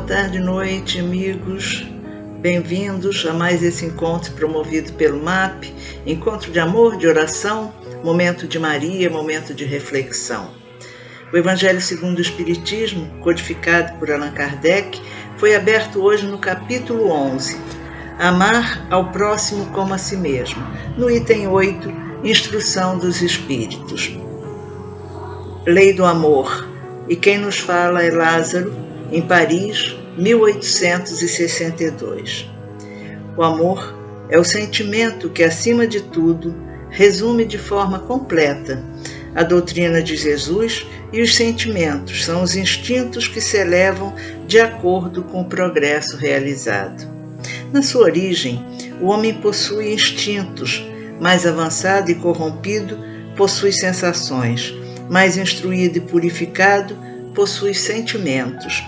tarde, noite, amigos. Bem-vindos a mais esse encontro promovido pelo MAP, Encontro de Amor, de Oração, Momento de Maria, Momento de Reflexão. O Evangelho segundo o Espiritismo, codificado por Allan Kardec, foi aberto hoje no capítulo 11, Amar ao próximo como a si mesmo, no item 8, Instrução dos Espíritos. Lei do Amor. E quem nos fala é Lázaro, em Paris, 1862. O amor é o sentimento que, acima de tudo, resume de forma completa a doutrina de Jesus, e os sentimentos são os instintos que se elevam de acordo com o progresso realizado. Na sua origem, o homem possui instintos, mais avançado e corrompido, possui sensações, mais instruído e purificado, possui sentimentos.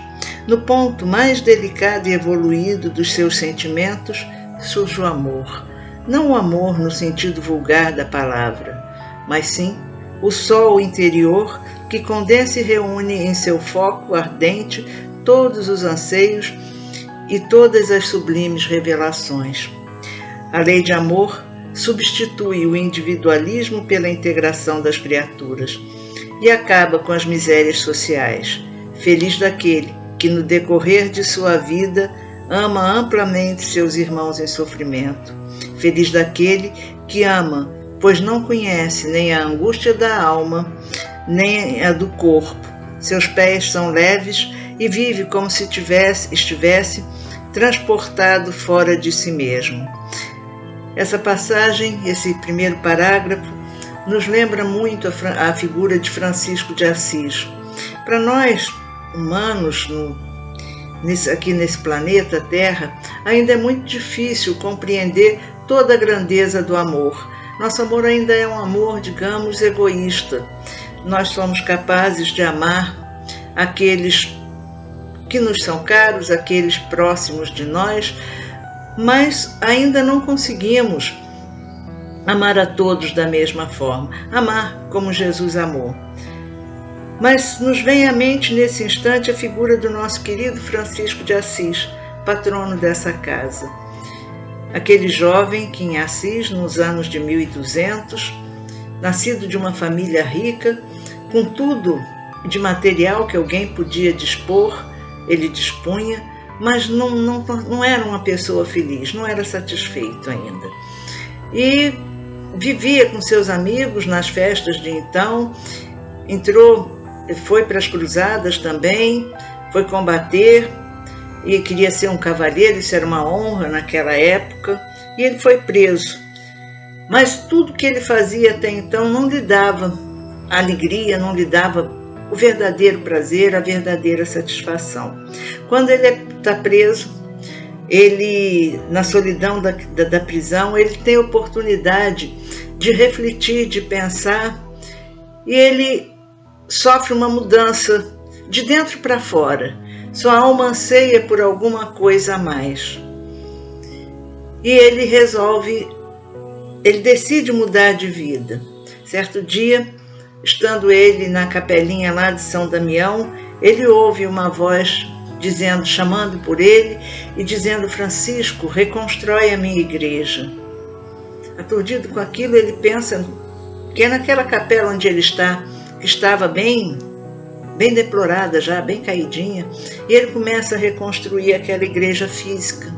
No ponto mais delicado e evoluído dos seus sentimentos, surge o amor. Não o amor no sentido vulgar da palavra, mas sim o sol interior que condensa e reúne em seu foco ardente todos os anseios e todas as sublimes revelações. A lei de amor substitui o individualismo pela integração das criaturas e acaba com as misérias sociais. Feliz daquele que no decorrer de sua vida ama amplamente seus irmãos em sofrimento. Feliz daquele que ama, pois não conhece nem a angústia da alma, nem a do corpo. Seus pés são leves e vive como se estivesse transportado fora de si mesmo. Essa passagem, esse primeiro parágrafo, nos lembra muito a figura de Francisco de Assis. Para nós, humanos, aqui nesse planeta Terra, ainda é muito difícil compreender toda a grandeza do amor. Nosso amor ainda é um amor, digamos, egoísta. Nós somos capazes de amar aqueles que nos são caros, aqueles próximos de nós, mas ainda não conseguimos amar a todos da mesma forma, amar como Jesus amou. Mas nos vem à mente nesse instante a figura do nosso querido Francisco de Assis, patrono dessa casa. Aquele jovem que em Assis, nos anos de 1200, nascido de uma família rica, com tudo de material que alguém podia dispor, ele dispunha, mas não era uma pessoa feliz, não era satisfeito ainda. E vivia com seus amigos nas festas de então, foi para as cruzadas também, foi combater e queria ser um cavaleiro, isso era uma honra naquela época, e ele foi preso. Mas tudo que ele fazia até então não lhe dava alegria, não lhe dava o verdadeiro prazer, a verdadeira satisfação. Quando ele está preso, ele, na solidão da prisão, ele tem a oportunidade de refletir, de pensar, e ele sofre uma mudança de dentro para fora. Sua alma anseia por alguma coisa a mais. E ele decide mudar de vida. Certo dia, estando ele na capelinha lá de São Damião, ele ouve uma voz chamando por ele e dizendo: Francisco, reconstrói a minha igreja. Aturdido com aquilo, ele pensa que é naquela capela onde ele está, que estava bem deplorada já, bem caidinha, e ele começa a reconstruir aquela igreja física,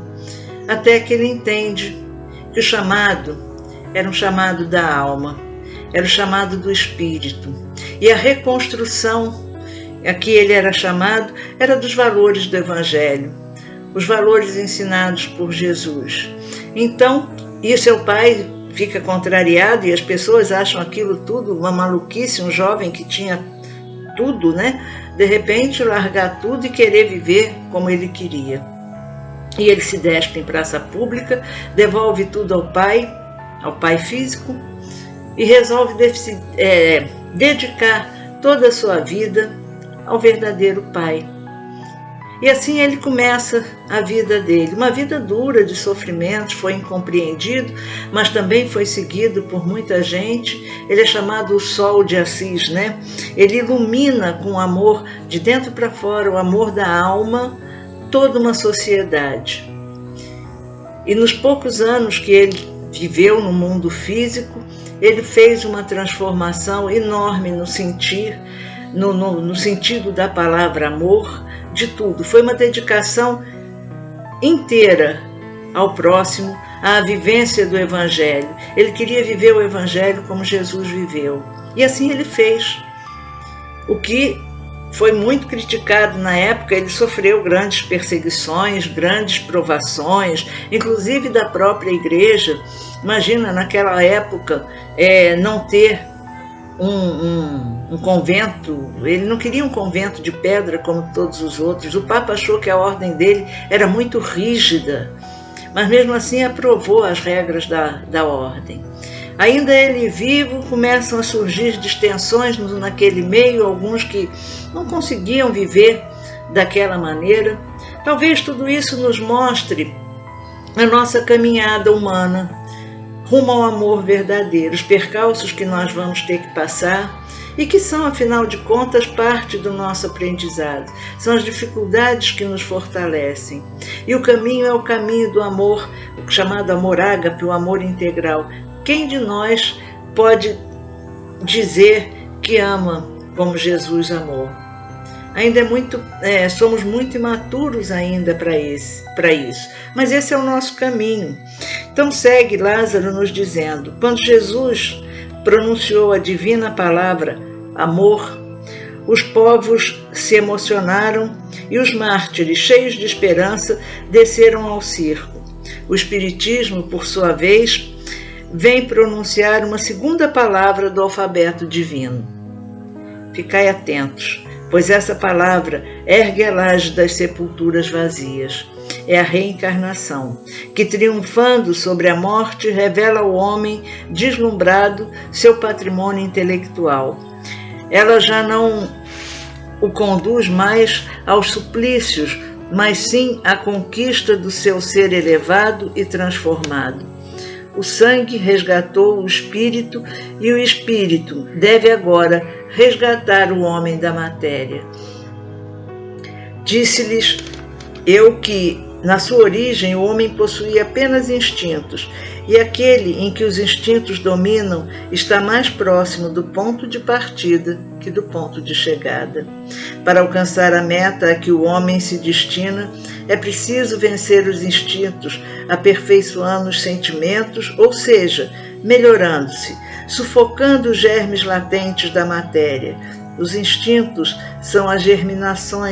até que ele entende que o chamado era um chamado da alma, era o chamado do espírito, e a reconstrução a que ele era chamado era dos valores do Evangelho, os valores ensinados por Jesus. Então, e seu pai fica contrariado e as pessoas acham aquilo tudo uma maluquice, um jovem que tinha tudo, né? De repente largar tudo e querer viver como ele queria. E ele se despe em praça pública, devolve tudo ao pai físico, e resolve dedicar toda a sua vida ao verdadeiro pai. E assim ele começa a vida dele, uma vida dura de sofrimentos, foi incompreendido, mas também foi seguido por muita gente. Ele é chamado o Sol de Assis, né? Ele ilumina com o amor de dentro para fora, o amor da alma, toda uma sociedade. E nos poucos anos que ele viveu no mundo físico, ele fez uma transformação enorme no sentir, no sentido da palavra amor, de tudo. Foi uma dedicação inteira ao próximo, à vivência do Evangelho. Ele queria viver o Evangelho como Jesus viveu. E assim ele fez. O que foi muito criticado na época, ele sofreu grandes perseguições, grandes provações, inclusive da própria igreja. Imagina, naquela época, não ter um convento. Ele não queria um convento de pedra como todos os outros. O Papa achou que a ordem dele era muito rígida, mas mesmo assim aprovou as regras da ordem. Ainda ele vivo, começam a surgir distensões naquele meio, alguns que não conseguiam viver daquela maneira. Talvez tudo isso nos mostre a nossa caminhada humana rumo ao amor verdadeiro, os percalços que nós vamos ter que passar e que são, afinal de contas, parte do nosso aprendizado. São as dificuldades que nos fortalecem. E o caminho é o caminho do amor, o chamado amor ágape, o amor integral. Quem de nós pode dizer que ama como Jesus amou? Ainda somos muito imaturos ainda para isso, mas esse é o nosso caminho. Então segue Lázaro nos dizendo: quando Jesus pronunciou a divina palavra amor, os povos se emocionaram e os mártires, cheios de esperança, desceram ao circo. O Espiritismo, por sua vez, vem pronunciar uma segunda palavra do alfabeto divino. Ficai atentos, pois essa palavra ergue a laje das sepulturas vazias. É a reencarnação, que, triunfando sobre a morte, revela ao homem deslumbrado seu patrimônio intelectual. Ela já não o conduz mais aos suplícios, mas sim à conquista do seu ser elevado e transformado. O sangue resgatou o espírito e o espírito deve agora resgatar o homem da matéria. Disse-lhes eu que, na sua origem, o homem possuía apenas instintos, e aquele em que os instintos dominam está mais próximo do ponto de partida que do ponto de chegada. Para alcançar a meta a que o homem se destina, é preciso vencer os instintos, aperfeiçoando os sentimentos, ou seja, melhorando-se, sufocando os germes latentes da matéria. Os instintos são a germinação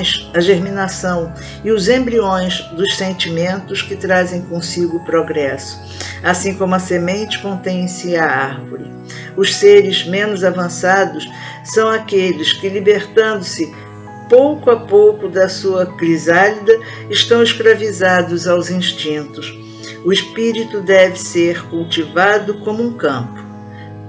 e os embriões dos sentimentos que trazem consigo o progresso, assim como a semente contém em si a árvore. Os seres menos avançados são aqueles que, libertando-se pouco a pouco da sua crisálida, estão escravizados aos instintos. O espírito deve ser cultivado como um campo.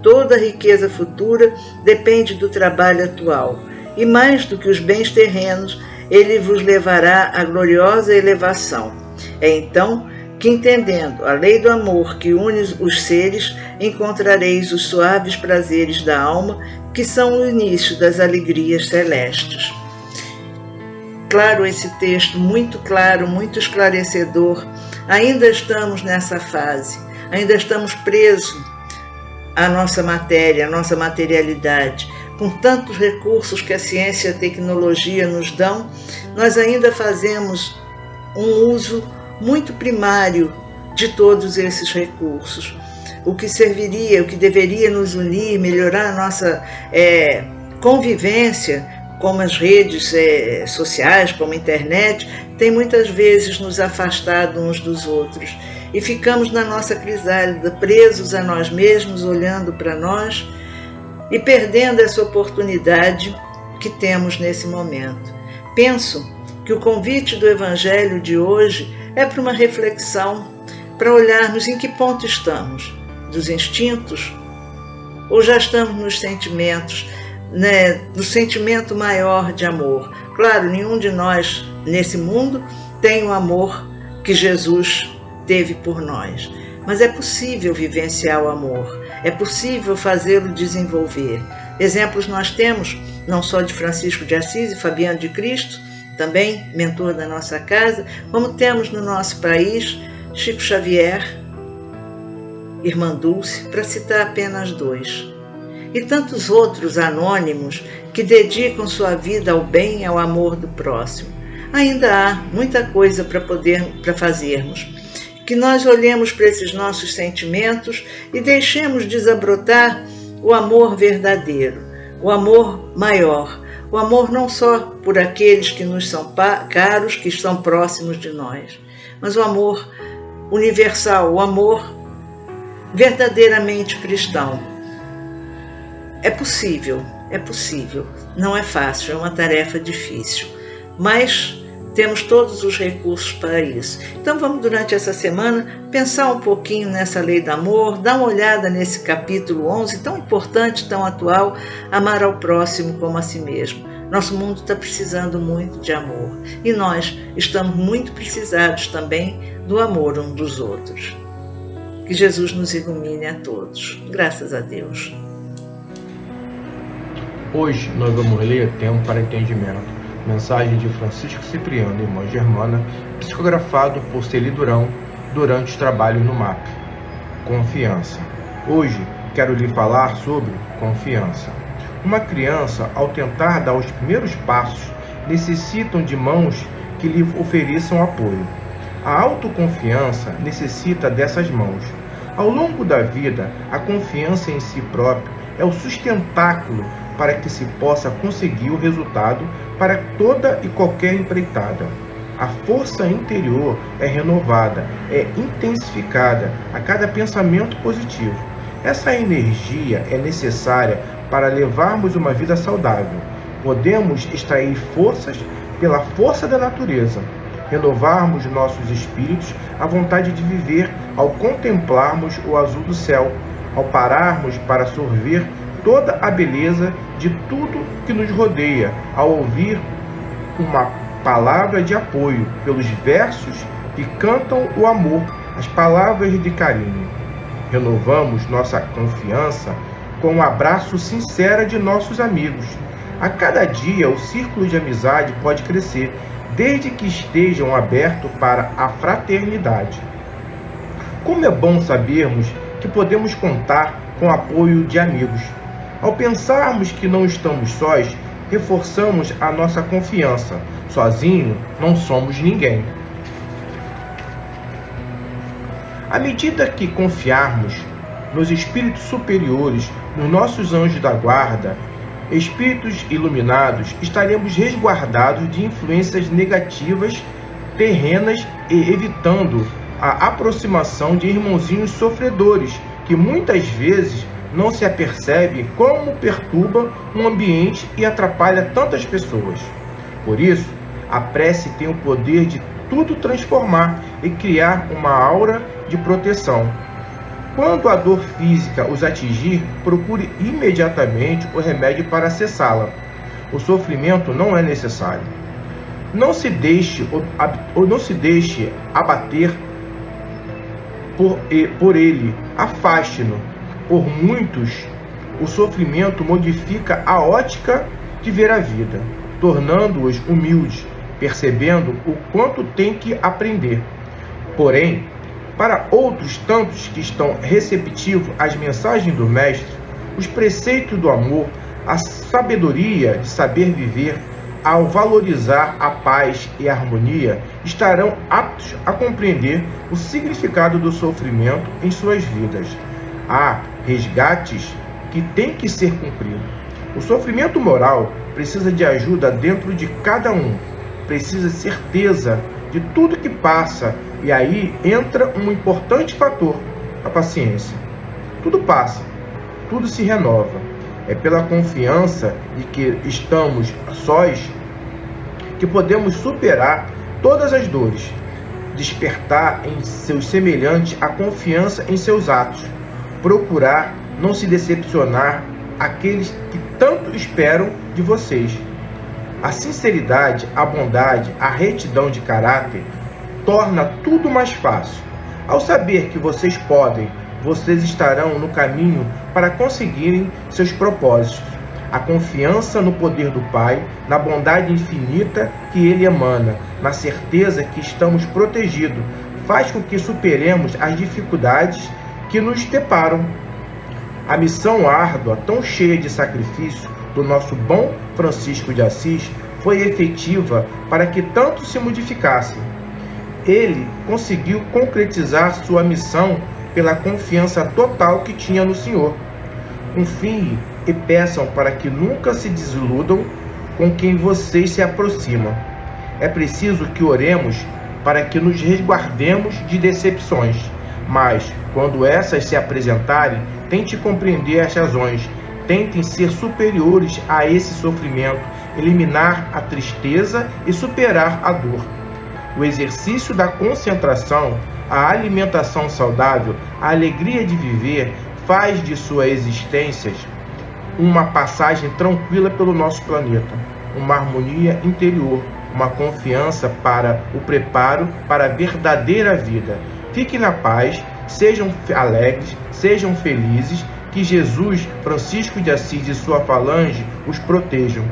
Toda a riqueza futura depende do trabalho atual, e mais do que os bens terrenos, ele vos levará à gloriosa elevação. É então que, entendendo a lei do amor que une os seres, encontrareis os suaves prazeres da alma, que são o início das alegrias celestes. Claro, esse texto, muito claro, muito esclarecedor. Ainda estamos nessa fase, ainda estamos presos à nossa matéria, à nossa materialidade. Com tantos recursos que a ciência e a tecnologia nos dão, nós ainda fazemos um uso muito primário de todos esses recursos. O que serviria, o que deveria nos unir, melhorar a nossa convivência, como as redes sociais, como a internet, tem muitas vezes nos afastado uns dos outros. E ficamos na nossa crisálida, presos a nós mesmos, olhando para nós e perdendo essa oportunidade que temos nesse momento. Penso que o convite do Evangelho de hoje é para uma reflexão, para olharmos em que ponto estamos, dos instintos, ou já estamos nos sentimentos, no sentimento maior de amor. Claro, nenhum de nós nesse mundo tem o amor que Jesus teve por nós, mas é possível vivenciar o amor, é possível fazê-lo desenvolver. Exemplos nós temos, não só de Francisco de Assis e Fabiano de Cristo, também mentor da nossa casa, como temos no nosso país Chico Xavier, Irmã Dulce, para citar apenas dois. E tantos outros anônimos que dedicam sua vida ao bem e ao amor do próximo. Ainda há muita coisa para fazermos. Que nós olhemos para esses nossos sentimentos e deixemos desabrotar o amor verdadeiro, o amor maior, o amor não só por aqueles que nos são caros, que estão próximos de nós, mas o amor universal, o amor verdadeiramente cristão. É possível, não é fácil, é uma tarefa difícil, mas temos todos os recursos para isso. Então vamos, durante essa semana, pensar um pouquinho nessa lei do amor, dar uma olhada nesse capítulo 11, tão importante, tão atual, amar ao próximo como a si mesmo. Nosso mundo está precisando muito de amor e nós estamos muito precisados também do amor uns dos outros. Que Jesus nos ilumine a todos. Graças a Deus. Hoje nós vamos ler Tempo para Entendimento, mensagem de Francisco Cipriano, irmã Germana, psicografado por Celi Durão durante os trabalhos no MAP. Confiança. Hoje quero lhe falar sobre confiança. Uma criança, ao tentar dar os primeiros passos, necessita de mãos que lhe ofereçam apoio. A autoconfiança necessita dessas mãos. Ao longo da vida, a confiança em si próprio é o sustentáculo para que se possa conseguir o resultado para toda e qualquer empreitada. A força interior é renovada, é intensificada a cada pensamento positivo. Essa energia é necessária para levarmos uma vida saudável. Podemos extrair forças pela força da natureza, renovarmos nossos espíritos a vontade de viver ao contemplarmos o azul do céu, ao pararmos para sorver toda a beleza de tudo que nos rodeia, ao ouvir uma palavra de apoio pelos versos que cantam o amor, as palavras de carinho. Renovamos nossa confiança com o abraço sincero de nossos amigos. A cada dia o círculo de amizade pode crescer, desde que estejam abertos para a fraternidade. Como é bom sabermos que podemos contar com o apoio de amigos. Ao pensarmos que não estamos sós, reforçamos a nossa confiança. Sozinho, não somos ninguém. À medida que confiarmos nos espíritos superiores, nos nossos anjos da guarda, espíritos iluminados, estaremos resguardados de influências negativas terrenas e evitando a aproximação de irmãozinhos sofredores, que muitas vezes não se apercebe como perturba um ambiente e atrapalha tantas pessoas. Por isso, a prece tem o poder de tudo transformar e criar uma aura de proteção. Quando a dor física os atingir, procure imediatamente o remédio para cessá-la. O sofrimento não é necessário. Não se deixe abater por ele, afaste-no. Por muitos, o sofrimento modifica a ótica de ver a vida, tornando-os humildes, percebendo o quanto tem que aprender. Porém, para outros tantos que estão receptivos às mensagens do Mestre, os preceitos do amor, a sabedoria de saber viver, ao valorizar a paz e a harmonia, estarão aptos a compreender o significado do sofrimento em suas vidas. Há resgates que têm que ser cumpridos. O sofrimento moral precisa de ajuda dentro de cada um, precisa de certeza de tudo que passa, e aí entra um importante fator, a paciência. Tudo passa, tudo se renova. É pela confiança de que estamos sós que podemos superar todas as dores, despertar em seus semelhantes a confiança em seus atos, procurar não se decepcionar aqueles que tanto esperam de vocês. A sinceridade, a bondade, a retidão de caráter torna tudo mais fácil. Ao saber que vocês podem, vocês estarão no caminho para conseguirem seus propósitos. A confiança no poder do Pai, na bondade infinita que Ele emana, na certeza que estamos protegidos, faz com que superemos as dificuldades que nos deparam. A missão árdua, tão cheia de sacrifício, do nosso bom Francisco de Assis, foi efetiva para que tanto se modificasse. Ele conseguiu concretizar sua missão pela confiança total que tinha no Senhor. Confiem e peçam para que nunca se desiludam com quem vocês se aproximam. É preciso que oremos para que nos resguardemos de decepções, mas, quando essas se apresentarem, tente compreender as razões, tentem ser superiores a esse sofrimento, eliminar a tristeza e superar a dor. O exercício da concentração, a alimentação saudável, a alegria de viver, faz de sua existência uma passagem tranquila pelo nosso planeta, uma harmonia interior, uma confiança para o preparo para a verdadeira vida. Fiquem na paz, sejam alegres, sejam felizes, que Jesus, Francisco de Assis e sua falange os protejam.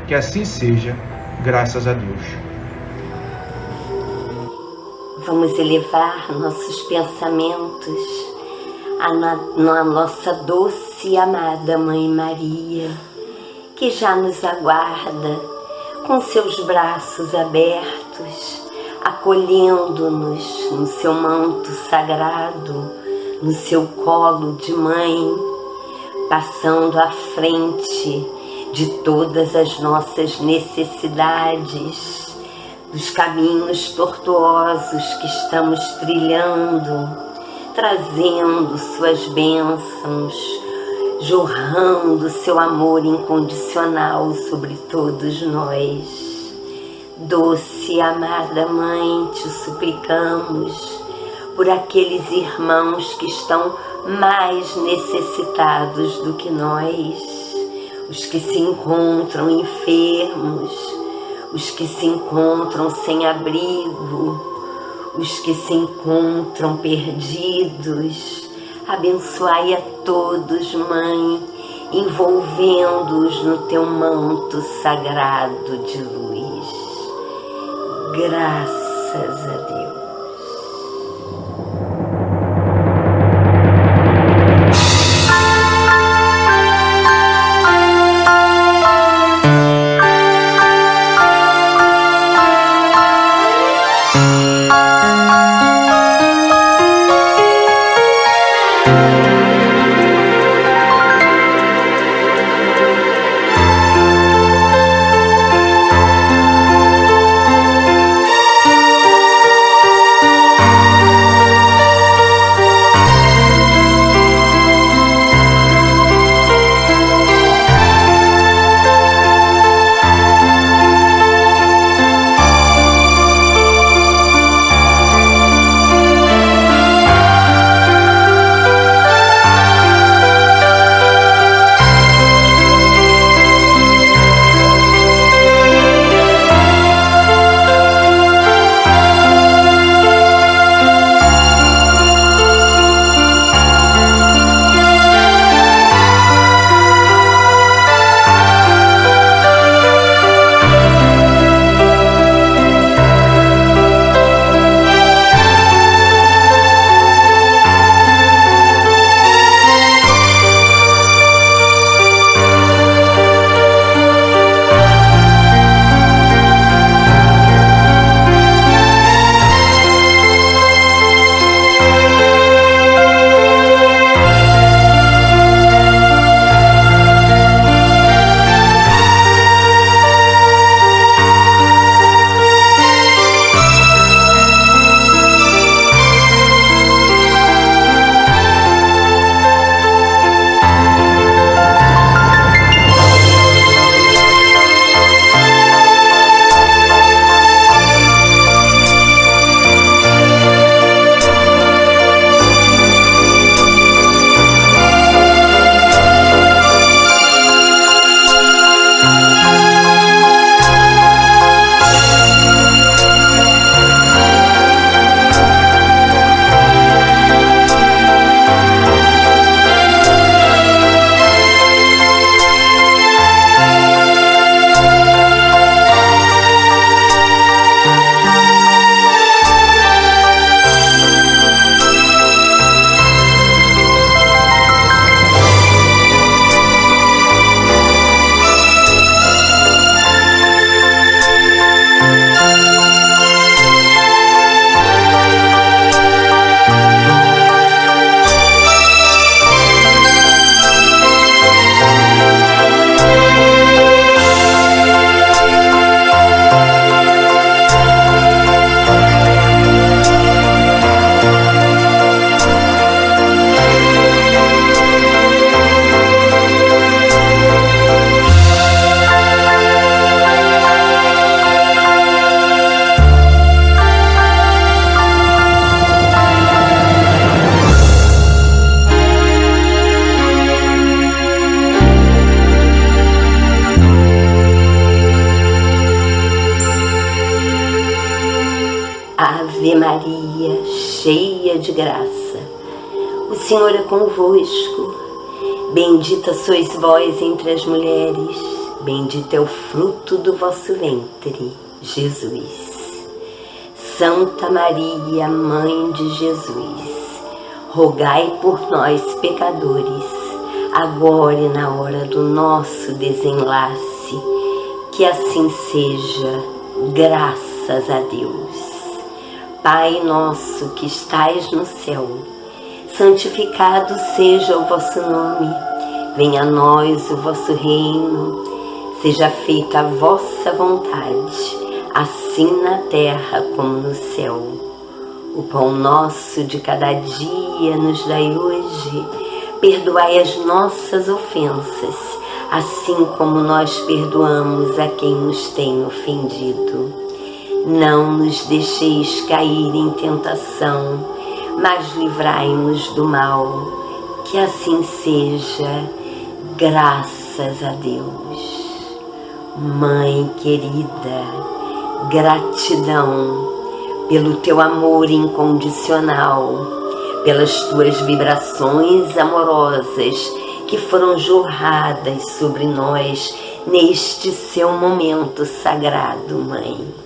Que assim seja, graças a Deus. Vamos elevar nossos pensamentos à nossa doce e amada Mãe Maria, que já nos aguarda com seus braços abertos, acolhendo-nos no seu manto sagrado, no seu colo de mãe, passando à frente de todas as nossas necessidades, dos caminhos tortuosos que estamos trilhando, trazendo suas bênçãos, jorrando seu amor incondicional sobre todos nós. Doce e amada Mãe, te suplicamos por aqueles irmãos que estão mais necessitados do que nós, os que se encontram enfermos, os que se encontram sem abrigo, os que se encontram perdidos. Abençoai a todos, Mãe, envolvendo-os no teu manto sagrado de luz. Graças a Deus. cheia de graça. O Senhor é convosco. Bendita sois vós entre as mulheres, bendito é o fruto do vosso ventre, Jesus. Santa Maria, Mãe de Jesus, rogai por nós, pecadores, agora e na hora do nosso desenlace. Que assim seja, graças a Deus. Pai nosso que estais no céu, santificado seja o vosso nome. Venha a nós o vosso reino. Seja feita a vossa vontade, assim na terra como no céu. O pão nosso de cada dia nos dai hoje. Perdoai as nossas ofensas, assim como nós perdoamos a quem nos tem ofendido. Não nos deixeis cair em tentação, mas livrai-nos do mal. Que assim seja, graças a Deus. Mãe querida, gratidão pelo teu amor incondicional, pelas tuas vibrações amorosas que foram jorradas sobre nós neste seu momento sagrado, Mãe.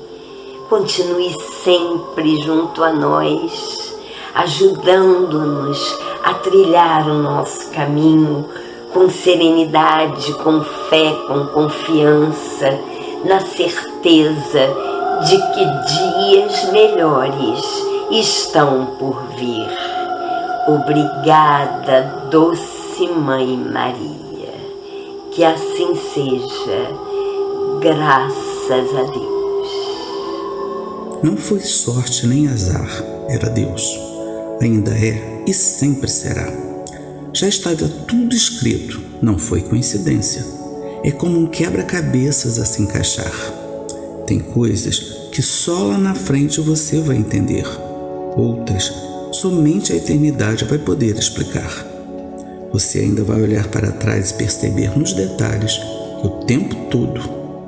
Continue sempre junto a nós, ajudando-nos a trilhar o nosso caminho com serenidade, com fé, com confiança, na certeza de que dias melhores estão por vir. Obrigada, doce Mãe Maria. Que assim seja, graças a Deus. Não foi sorte nem azar, era Deus. Ainda é e sempre será. Já estava tudo escrito, não foi coincidência. É como um quebra-cabeças a se encaixar. Tem coisas que só lá na frente você vai entender. Outras, somente a eternidade vai poder explicar. Você ainda vai olhar para trás e perceber nos detalhes que o tempo todo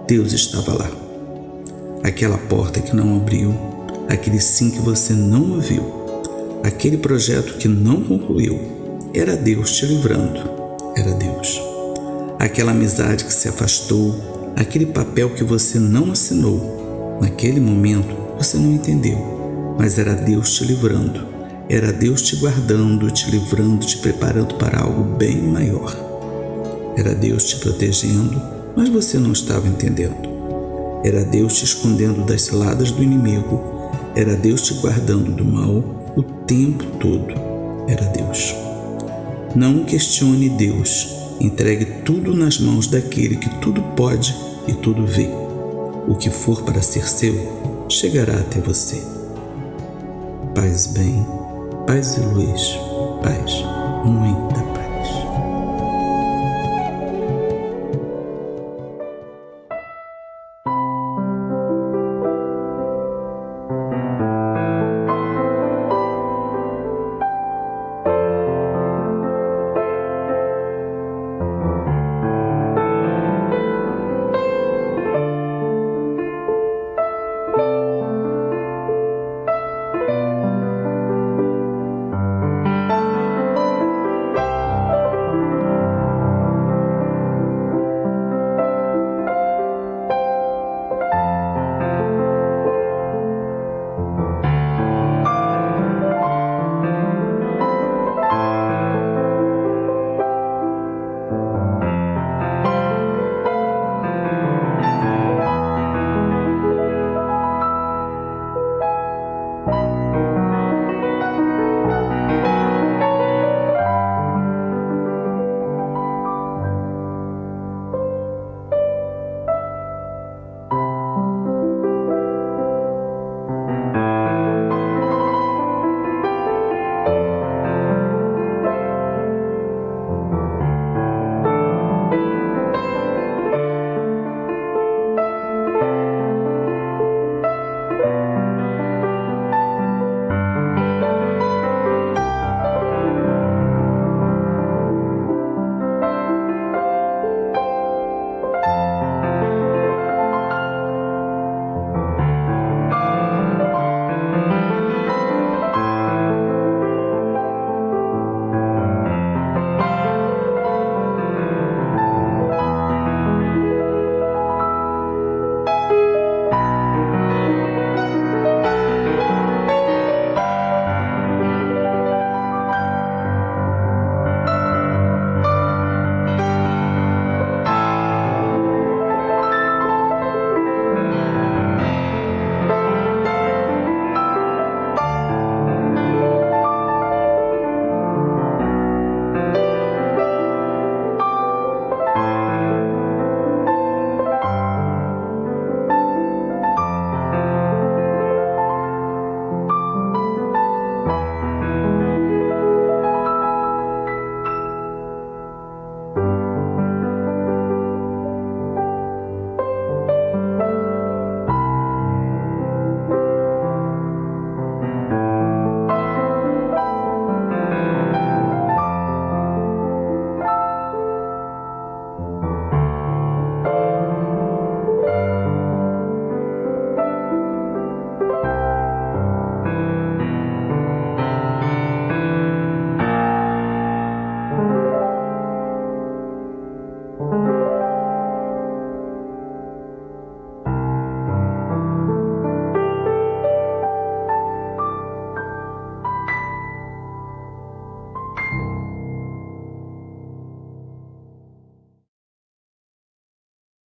Deus estava lá. Aquela porta que não abriu, aquele sim que você não ouviu, aquele projeto que não concluiu, era Deus te livrando, era Deus. Aquela amizade que se afastou, aquele papel que você não assinou, naquele momento você não entendeu, mas era Deus te livrando, era Deus te guardando, te livrando, te preparando para algo bem maior. Era Deus te protegendo, mas você não estava entendendo. Era Deus te escondendo das ciladas do inimigo, era Deus te guardando do mal o tempo todo, era Deus. Não questione Deus, entregue tudo nas mãos daquele que tudo pode e tudo vê. O que for para ser seu, chegará até você. Paz bem, paz e luz, paz, muita paz.